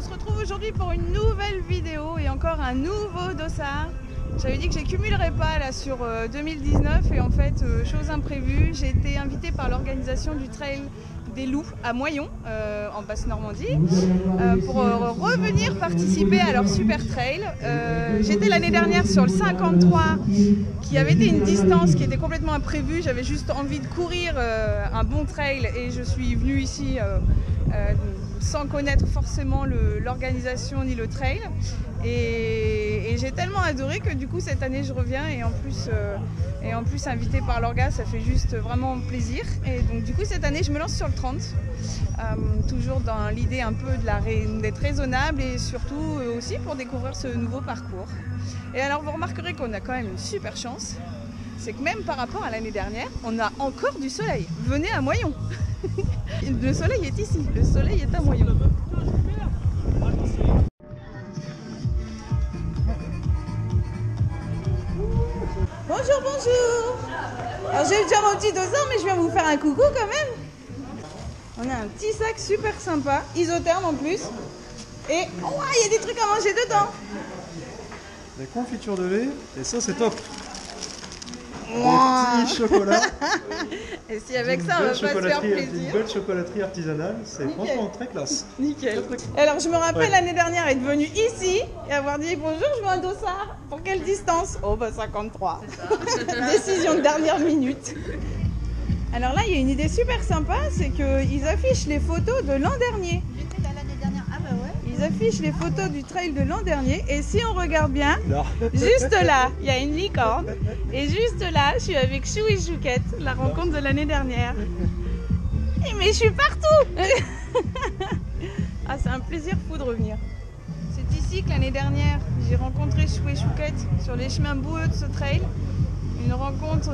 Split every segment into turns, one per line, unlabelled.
On se retrouve aujourd'hui pour une nouvelle vidéo et encore un nouveau dossard. J'avais dit que j'accumulerais pas là sur 2019 et en fait, chose imprévue, j'ai été invitée par l'organisation du Trail des Loups à Moyon, en Basse-Normandie, pour revenir participer à leur super trail. J'étais l'année dernière sur le 53, qui avait été une distance qui était complètement imprévue. J'avais juste envie de courir un bon trail et je suis venue ici sans connaître forcément l'organisation ni le trail. Et j'ai tellement adoré que du coup cette année je reviens et en plus invitée par l'orga, ça fait juste vraiment plaisir. Et donc du coup cette année je me lance sur le 30, toujours dans l'idée un peu d'être raisonnable et surtout aussi pour découvrir ce nouveau parcours. Et alors vous remarquerez qu'on a quand même une super chance, c'est que même par rapport à l'année dernière, on a encore du soleil. Venez à Moyon. Le soleil est ici, le soleil est à Moyon. Bonjour, bonjour. Alors j'ai déjà mon petit dossard, mais je viens vous faire un coucou quand même. On a un petit sac super sympa, isotherme en plus. Et oh, il y a des trucs à manger dedans.
Des confitures de lait, et ça c'est top.
Wow.
Des petits chocolats.
Et si avec ça on va pas se faire plaisir.
Une belle chocolaterie artisanale, c'est franchement très classe.
Nickel. Alors je me rappelle l'année dernière être venue ici et avoir dit bonjour, je veux un dossard. Pour quelle distance? Oh bah 53. Décision de dernière minute. Alors là il y a une idée super sympa, c'est qu'ils affichent les photos de l'an dernier.
J'étais là l'année dernière, ah bah ouais.
Ils affichent les photos du trail de l'an dernier et si on regarde bien, juste là, il y a une licorne et juste là, je suis avec Chou et Chouquette, la rencontre de l'année dernière. Et mais je suis partout. Ah, c'est un plaisir fou de revenir. C'est ici que l'année dernière, j'ai rencontré Chou et Chouquette sur les chemins boueux de ce trail. Une rencontre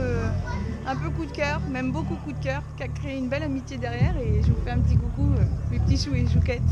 un peu coup de cœur, même beaucoup coup de cœur, qui a créé une belle amitié derrière et je vous fais un petit coucou, mes petits Chou et Chouquette.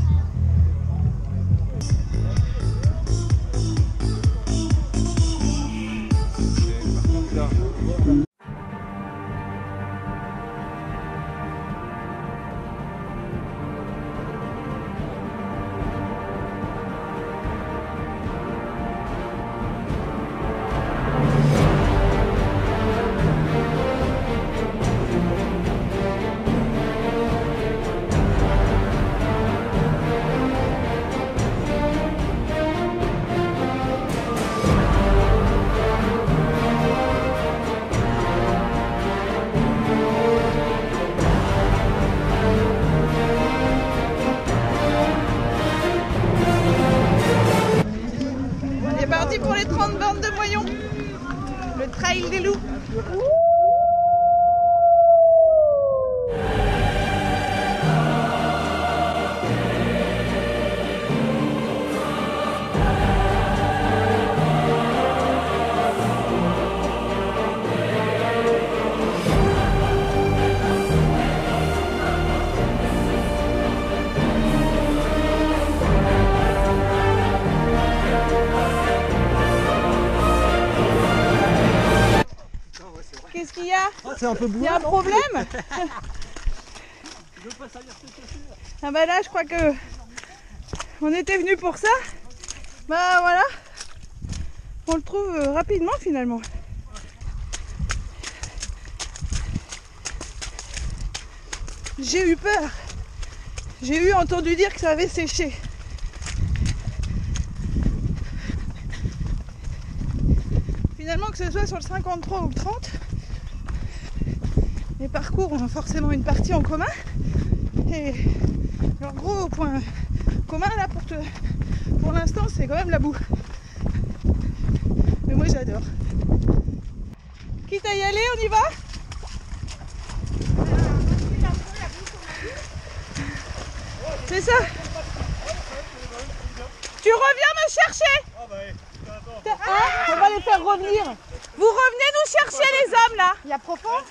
Pour les 30 bornes de Moyon, le trail des loups. Qu'est-ce qu'il y a?
C'est un peu boueux.
Il y a un problème? Ah bah là je crois que on était venu pour ça. Bah voilà, on le trouve rapidement finalement. J'ai eu peur. J'ai eu entendu dire que ça avait séché. Finalement que ce soit sur le 53 ou le 30, les parcours ont forcément une partie en commun et leur gros point commun là pour l'instant c'est quand même la boue. Mais moi j'adore. Quitte à y aller, on y va? C'est ça. Tu reviens me chercher? Hein? On va les faire revenir. Vous revenez nous chercher les hommes là?
Il y a profond?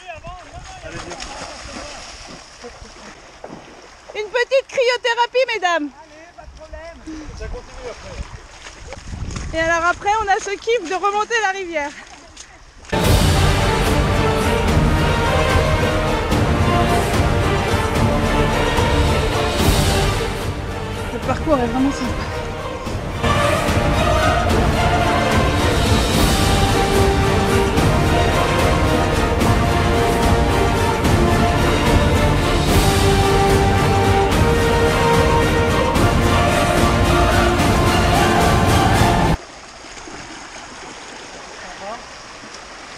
Une petite cryothérapie mesdames.
Allez, pas de problème.
Ça continue après.
Et alors après on a ce kiff de remonter la rivière. Le parcours est vraiment sympa.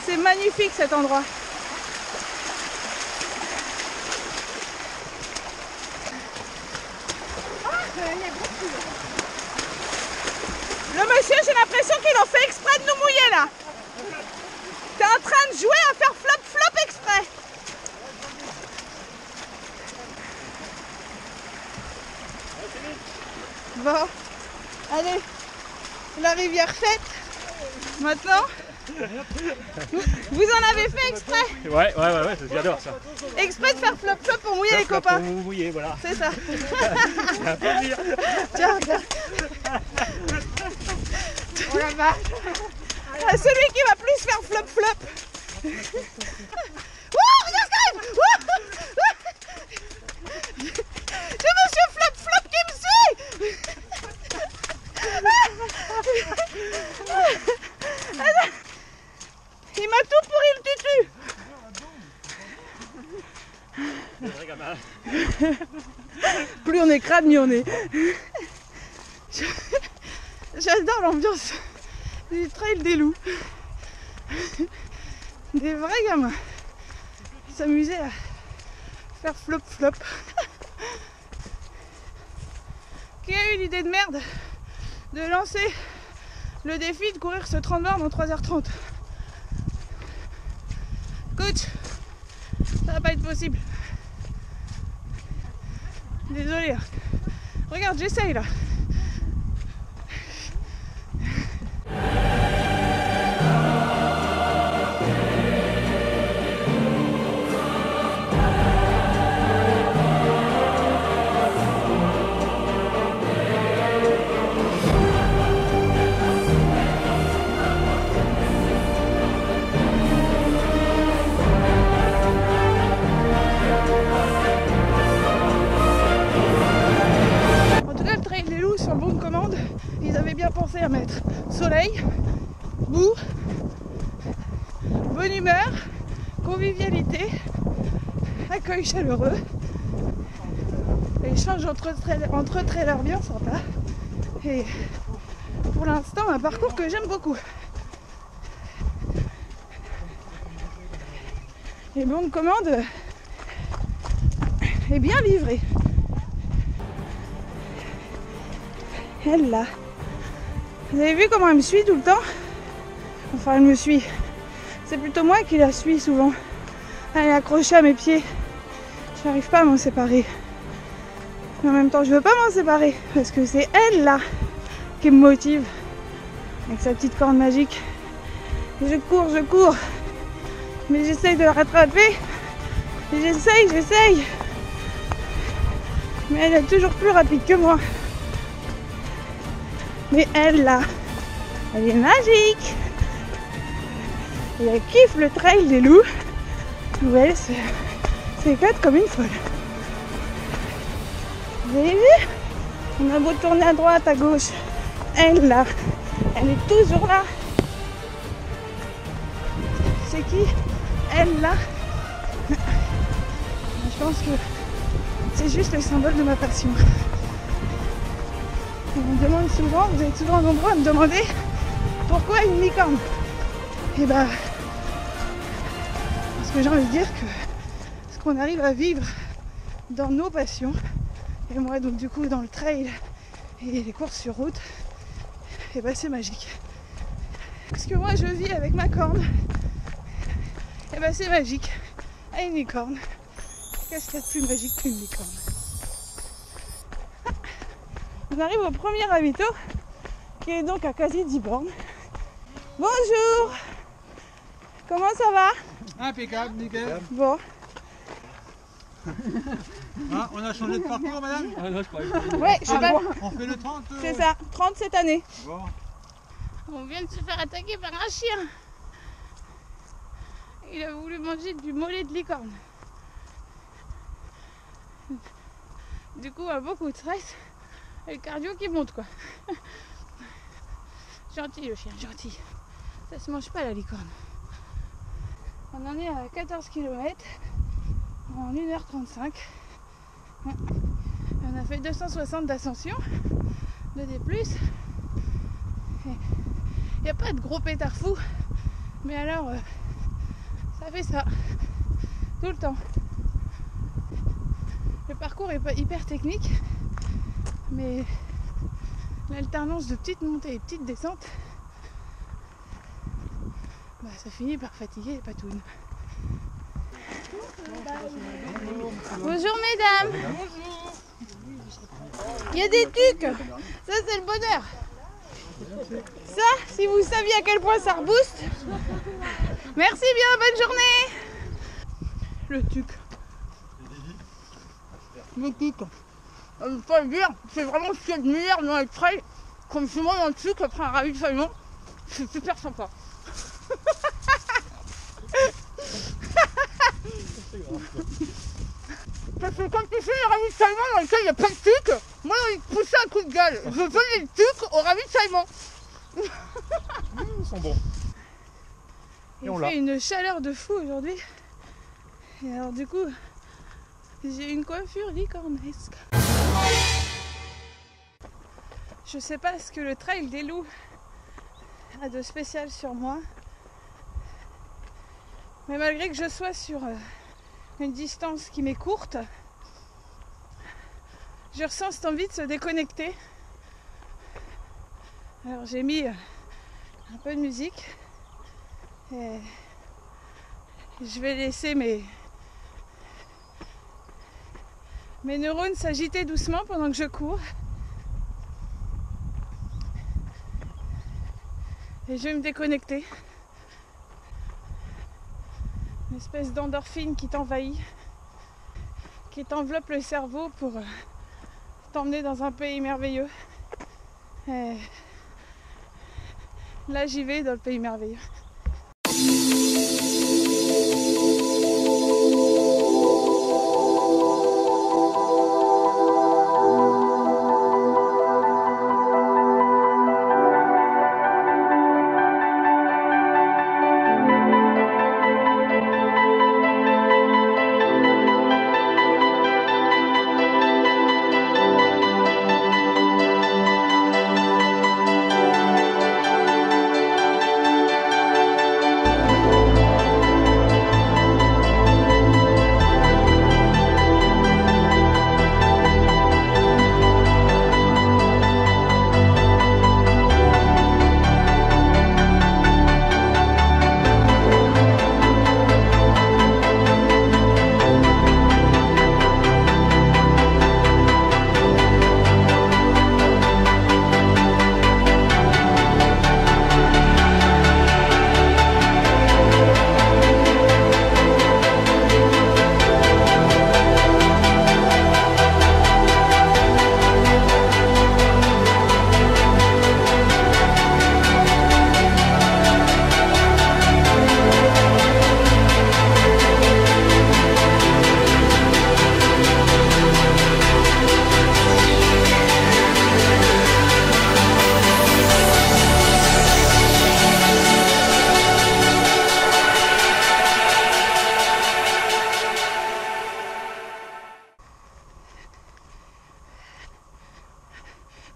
C'est magnifique cet endroit. Le monsieur, j'ai l'impression qu'il en fait exprès de nous mouiller là. T'es en train de jouer à faire flop exprès. Bon, allez, la rivière faite. Maintenant, vous en avez fait exprès?
Ouais, j'adore ça.
Exprès de faire flop pour mouiller les copains.
Pour mouiller, voilà.
C'est ça.
C'est un plaisir.
Tiens, regarde. Oh la vache. Ah, celui qui va plus faire flop. Oh, regarde. C'est monsieur flop qui me suit. Il m'a tout pourri le tutu. Plus on est crade, mieux on est. J'adore l'ambiance du trail des loups. Des vrais gamins qui s'amusaient à faire flop. Qui a eu l'idée de merde de lancer le défi de courir ce 30 bornes en 3h30. Coach, ça va pas être possible. Désolée. Regarde, j'essaye là. Ils avaient bien pensé à mettre soleil, boue, bonne humeur, convivialité, accueil chaleureux, échange entre trailers bien sympa. Et pour l'instant, un parcours que j'aime beaucoup. Et bon de commande est bien livrée. Elle là. Vous avez vu comment elle me suit tout le temps? Enfin, elle me suit. C'est plutôt moi qui la suis souvent. Elle est accrochée à mes pieds. Je n'arrive pas à m'en séparer. Mais en même temps, je veux pas m'en séparer. Parce que c'est elle là qui me motive. Avec sa petite corde magique. Et je cours. Mais j'essaye de la rattraper. Et j'essaye. Mais elle est toujours plus rapide que moi. Mais elle là, elle est magique. Et elle kiffe le trail des loups. Où elle s'éclate comme une folle. Vous avez vu? On a beau tourner à droite, à gauche. Elle là, elle est toujours là. C'est qui? Elle là. Je pense que c'est juste le symbole de ma passion. On me demande souvent, vous êtes souvent nombreux à me demander pourquoi une licorne. Et bah, parce que j'ai envie de dire que ce qu'on arrive à vivre dans nos passions, et moi donc du coup dans le trail et les courses sur route, et bah c'est magique. Parce que moi je vis avec ma corne, et bah c'est magique. À une licorne, qu'est-ce qu'il y a de plus magique qu'une licorne? On arrive au premier ravito qui est donc à quasi 10 bornes. Bonjour! Comment ça va?
Impeccable, nickel.
Bon.
Ah, on a changé de parcours, madame?
Ah non, je croyais pas.
Ouais, je sais pas.
On fait le 30.
C'est ça, 30 cette année.
Bon.
On vient de se faire attaquer par un chien. Il a voulu manger du mollet de licorne. Du coup, un beau coup de stress. Et le cardio qui monte quoi. Gentil le chien, gentil. Ça se mange pas la licorne. On en est à 14 km en 1h35. On a fait 260 d'ascension, de D+. Il n'y a pas de gros pétard fou, mais alors ça fait ça tout le temps. Le parcours est pas hyper technique, mais l'alternance de petites montées et petites descentes, bah, ça finit par fatiguer les patounes. Bonjour mesdames. Il y a des tucs. Ça c'est le bonheur. Ça, si vous saviez à quel point ça rebooste. Merci bien, bonne journée. Le tuc. Le tuc. Je ne peux pas le dire, c'est vraiment ce qu'il y a de meilleur dans les trails. Comme je monte dans le tuc après un ravitaillement, c'est super sympa. Parce que quand tu fais le ravitaillement dans lequel il n'y a pas de tuc, moi j'ai envie de pousser un coup de gueule. Je veux les tucs au ravitaillement.
Ils sont bons.
Il fait une chaleur de fou aujourd'hui. Et alors du coup, j'ai une coiffure licornesque. Je sais pas ce que le trail des loups a de spécial sur moi. Mais malgré que je sois sur une distance qui m'est courte, je ressens cette envie de se déconnecter. Alors j'ai mis un peu de musique et je vais laisser mes neurones s'agiter doucement pendant que je cours. Et je vais me déconnecter. Une espèce d'endorphine qui t'envahit, qui t'enveloppe le cerveau pour t'emmener dans un pays merveilleux. Et là j'y vais dans le pays merveilleux.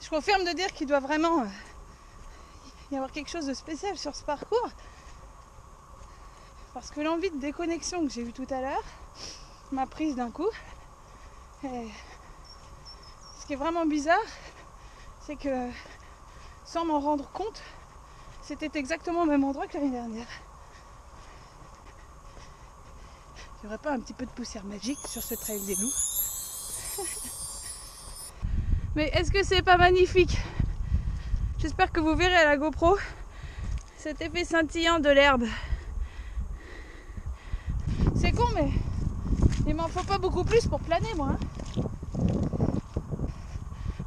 Je confirme de dire qu'il doit vraiment y avoir quelque chose de spécial sur ce parcours. Parce que l'envie de déconnexion que j'ai eue tout à l'heure m'a prise d'un coup. Et ce qui est vraiment bizarre, c'est que sans m'en rendre compte, c'était exactement au même endroit que l'année dernière. Il n'y aurait pas un petit peu de poussière magique sur ce trail des loups? Mais est-ce que c'est pas magnifique? J'espère que vous verrez à la GoPro cet effet scintillant de l'herbe. C'est con, mais il m'en faut pas beaucoup plus pour planer, moi.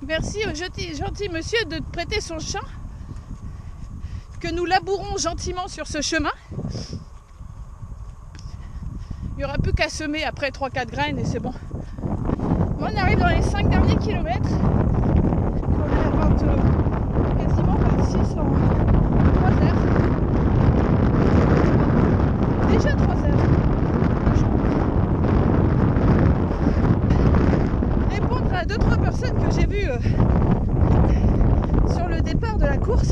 Merci au gentil monsieur de prêter son champ, que nous labourons gentiment sur ce chemin. Il n'y aura plus qu'à semer après 3-4 graines et c'est bon. On arrive dans les 5 derniers kilomètres. que j'ai vu sur le départ de la course,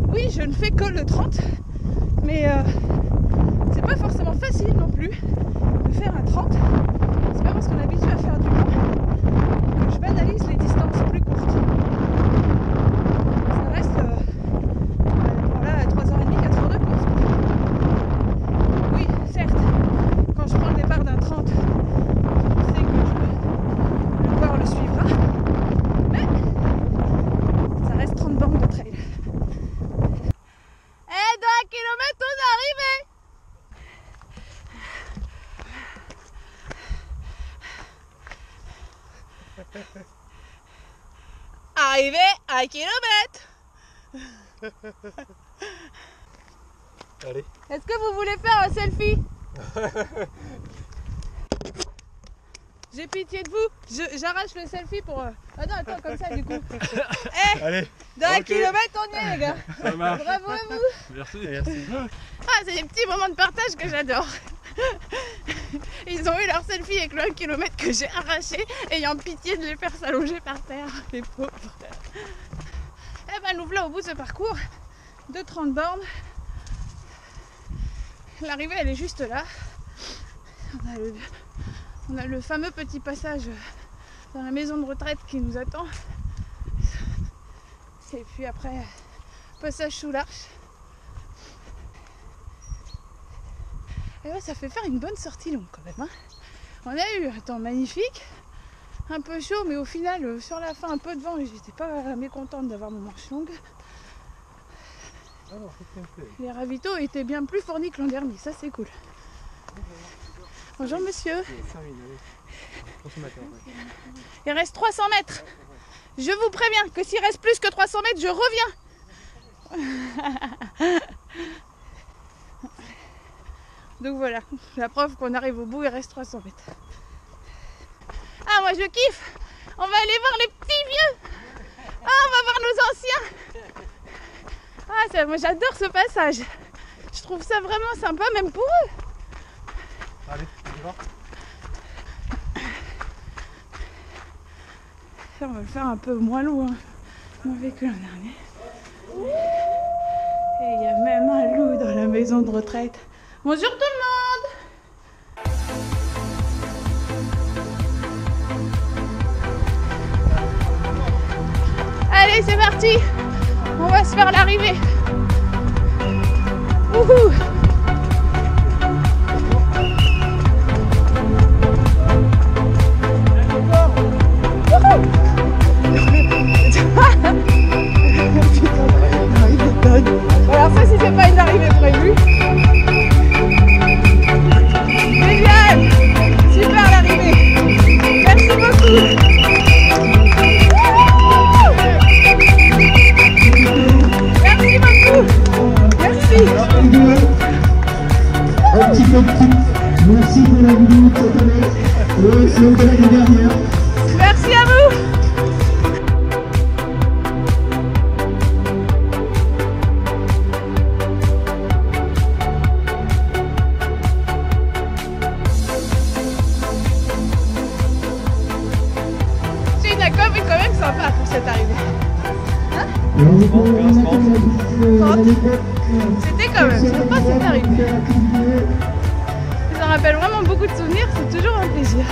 oui, je ne fais que le 30, mais c'est pas forcément facile non plus de faire un 30. C'est pas parce qu'on est habitué à faire du long que je banalise les distances plus courtes. Ça reste voilà, 3h30, 4 heures de course. Oui, certes, quand je prends le départ d'un 30, je sais que le corps le suivra, mais ça reste 30 bornes de trail. Et dans 1 kilomètre, on est arrivé! Arrivé à 1 kilomètre.
Allez.
Est-ce que vous voulez faire un selfie? J'ai pitié de vous. J'arrache le selfie pour... Ah non, attends, comme ça du coup. Eh,
Allez.
dans 1
Ok.
kilomètre, on y est les gars.
Ça marche.
Bravo à vous.
Merci.
Merci.
Ah, c'est des petits moments de partage que j'adore. Ils ont eu leur selfie avec le 1 km que j'ai arraché, ayant pitié de les faire s'allonger par terre, les pauvres. Eh ben nous voilà au bout de ce parcours de 30 bornes. L'arrivée elle est juste là. On a le fameux petit passage dans la maison de retraite qui nous attend. Et puis après, passage sous l'arche. Et ouais, ça fait faire une bonne sortie longue quand même. Hein. On a eu un temps magnifique, un peu chaud, mais au final, sur la fin, un peu de vent, et j'étais pas mécontente d'avoir mon manche longue. Les ravitaux étaient bien plus fournis que l'an dernier, ça c'est cool. Bonjour monsieur. Il reste 300 mètres. Je vous préviens que s'il reste plus que 300 mètres, je reviens. Donc voilà, la preuve qu'on arrive au bout, il reste 300 mètres. Ah, moi je kiffe. On va aller voir les petits vieux. Ah, on va voir nos anciens. Ah, moi j'adore ce passage. Je trouve ça vraiment sympa, même pour eux.
Allez, on y va.
Ça, on va le faire un peu moins loin que l'an dernier. Et il y a même un loup dans la maison de retraite. Bonjour tout le monde! Allez, c'est parti! On va se faire l'arrivée! Wouhou! Alors ça, si c'est pas une arrivée prévue. Génial! Super l'arrivée! Merci beaucoup! Merci beaucoup! Merci!
Un petit peu de tout. Merci pour la vidéo de cette année. C'est le de l'année dernière.
Merci à vous! C'est une accom est quand même sympa pour cette arrivée. C'était quand même sympa cette arrivée. Ça rappelle vraiment beaucoup de souvenirs, c'est toujours un plaisir.